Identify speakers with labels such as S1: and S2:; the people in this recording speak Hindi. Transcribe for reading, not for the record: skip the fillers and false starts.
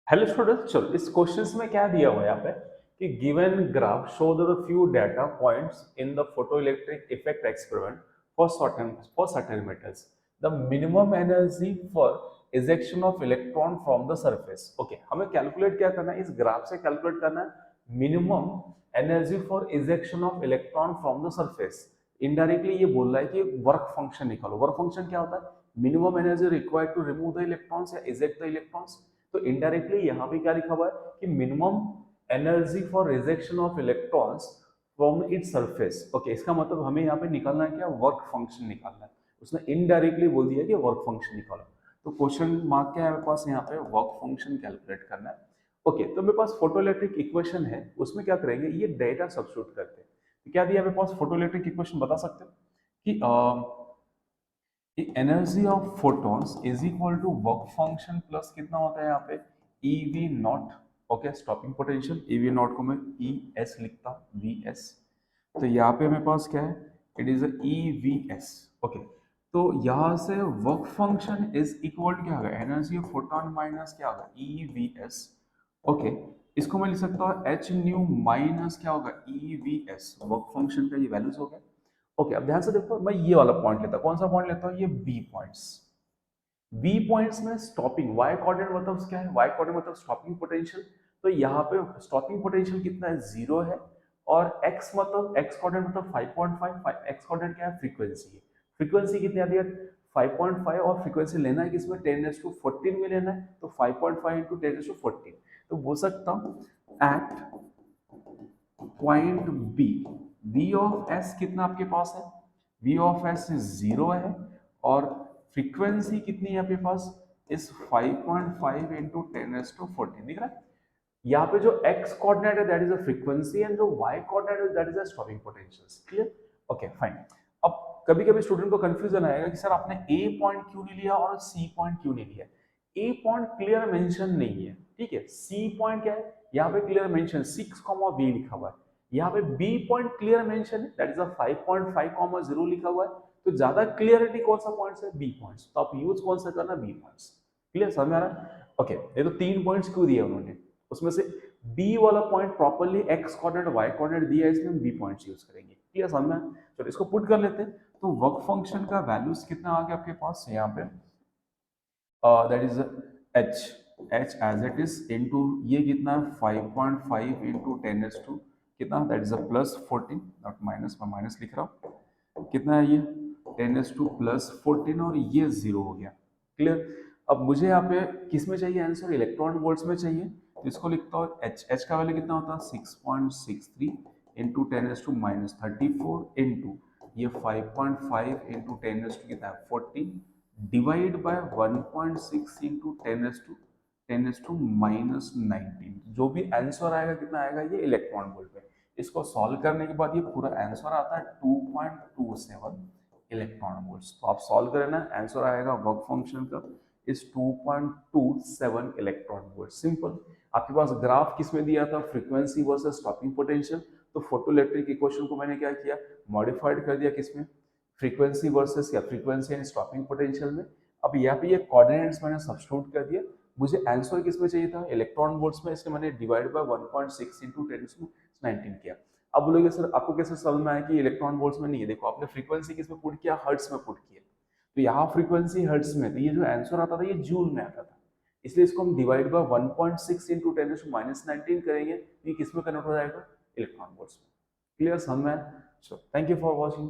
S1: हेलो स्टूडेंट्स, चलो इस क्वेश्चंस में क्या दिया हुआ है यहाँ पे कि given graph show the few data points in the photoelectric effect experiment for certain metals the minimum energy for ejection of electron from the surface. Okay, हमें कैलकुलेट क्या करना है, इस ग्राफ से कैलकुलेट करना है minimum energy for ejection of electron from the surface. Indirectly ये बोल रहा है कि वर्क फंक्शन निकालो। वर्क फंक्शन क्या होता है? Minimum energy required to remove the electrons या इजेक्ट द इलेक्ट्रॉन्स। तो इनडायरेक्टली यहां पे क्या लिखा हुआ है कि minimum energy for rejection of electrons from its surface. Okay, इसका मतलब हमें यहाँ पे निकालना है क्या? वर्क फंक्शन निकालना है। उसने इनडायरेक्टली बोल दिया कि वर्क फंक्शन निकालो। तो क्वेश्चन मार्क क्या है मेरे पास यहाँ पे? वर्क फंक्शन कैलकुलेट करना है। ओके, तो मेरे पास फोटोइलेक्ट्रिक इक्वेशन है, उसमें क्या करेंगे, ये डेटा सब्स्टिट्यूट करते हैं। तो क्या दिया मेरे पास फोटोइलेक्ट्रिक इक्वेशन, बता सकते हो कि energy of photons is equal to work function plus कितना होता है यहाँ पे? E V naught. Okay, stopping potential E V naught को मैं ई एस लिखता, वी एस। तो यहाँ पे मेरे पास क्या है? It is E V S. Okay, तो यहाँ से work function is equal to क्या होगा? एनर्जी ऑफ फोटॉन माइनस क्या होगा? ई वी एस। ओके, इसको मैं लिख सकता हूँ एच न्यू माइनस क्या होगा? ई वी एस। वर्क फंक्शन का ये वैल्यूज हो गया। ओके, अब ध्यान से देखो, मैं ये वाला पॉइंट लेता हूँ। कौन सा पॉइंट लेता हूँ? ये बी पॉइंट्स। बी पॉइंट्स में स्टॉपिंग वाई कोऑर्डिनेट मतलब क्या है? वाई कोऑर्डिनेट मतलब स्टॉपिंग पोटेंशियल। तो यहाँ पे स्टॉपिंग पोटेंशियल कितना है? 0 है। और एक्स मतलब एक्स कोऑर्डिनेट मतलब 5.5। एक्स कोऑर्डिनेट क्या है? फ्रीक्वेंसी है। फ्रीक्वेंसी कितनी आती है? 5.5। और फ्रीक्वेंसी लेना है किसमें? 10⁻14 में लेना है। तो 5.5 इंटू 10⁻14। तो बोल सकता हूँ at point B, V of S कितना आपके पास है? वी ऑफ एस 0 है। और फ्रीक्वेंसी कितनी है आपके पास? इस 5.5 इंटू 10⁻14 दिख रहा है। यहाँ पे जो x कोऑर्डिनेट है that is a frequency and जो y कोऑर्डिनेट है that is a stopping potential. Clear? Okay, fine. अब कभी कभी स्टूडेंट को कंफ्यूजन आएगा कि सर आपने a पॉइंट क्यों नहीं लिया और c पॉइंट क्यों नहीं लिया? a पॉइंट क्लियर मेंशन नहीं है, ठीक है। c पॉइंट क्या है? यहाँ पे क्लियर मेंशन 6, b लिखा हुआ है। यहाँ पे b पॉइंट क्लियर मेंशन है, दैट इज अ 5.5, 0 लिखा हुआ है। तो ज्यादा क्लियरिटी कौन सा पॉइंट्स है? b points. तो आप यूज कौन सा करना? b points. क्लियर, समझ में आ रहा है? ओके, ये तो 3 पॉइंट्स क्यों दिए उन्होंने, उसमें से बी वाला point properly X coordinate Y coordinate दिया है, इसलिए हम बी पॉइंट्स यूज करेंगे। क्लियर, समझ में? चलो इसको पुट कर लेते हैं। तो वर्क फंक्शन का वैल्यूज कितना आ गया आपके पास यहाँ पे? That is H as it is into ये कितना है? 5.5 इंटू 10⁻² कितना? That is a plus 14, not minus, मैं माइनस लिख रहा हूँ। कितना है ये? 10⁻² प्लस 14 और ये 0 हो गया। क्लियर? अब मुझे यहाँ पे किस में चाहिए आंसर? इलेक्ट्रॉन वोल्ट्स में चाहिए। तो इसको लिखता हूँ एच का वैल्यू कितना होता है? 6.63 इंटू 10⁻34 इंटू ये 5.5 इंटू 10⁻² कितना है? 14 डिवाइड बाय 1.6 इंटू 10⁻⁻19। जो भी आंसर आएगा कितना आएगा? ये इलेक्ट्रॉन वोल्ट में। इसको सॉल्व करने के बाद ये पूरा आंसर आता है 2.27 इलेक्ट्रॉन वोल्ट्स। तो आप सॉल्व करें ना, आंसर आएगा वर्क फंक्शन का इस 2.27 इलेक्ट्रॉन वोल्ट। सिंपल। आपके पास ग्राफ किसमें दिया था? Frequency versus stopping potential. तो फोटोइलेक्ट्रिक इक्वेशन को मैंने क्या किया? मॉडिफाइड कर दिया किसमें? फ्रीक्वेंसी वर्सेस या फ्रीक्वेंसी एंड स्टॉपिंग पोटेंशियल में। अब यहाँ पे ये कोऑर्डिनेट्स मैंने सब्स्टिट्यूट कर दिया। मुझे आंसर किसमें चाहिए था? इलेक्ट्रॉन वोल्ट्स में, इसलिए मैंने डिवाइड बाय 1.6 इंटू 10⁻19 किया। अब बोलोगे सर आपको कैसे समझ में आया कि इलेक्ट्रॉन वोल्ट्स में नहीं है? देखो, आपने फ्रीक्वेंसी किसमें पुट किया? हर्ट्ज में पुट किया। तो यहाँ फ्रीक्वेंसी हर्ट्ज में, तो ये जो आंसर आता था ये जूल में आता था। इसलिए इसको हम डिवाइड बाय 1.6 इंटू 10⁻19 करेंगे, ये किसमें कन्वर्ट हो जाएगा? इलेक्ट्रॉन वोल्ट्स में। क्लियर, समझ में? So thank you for watching.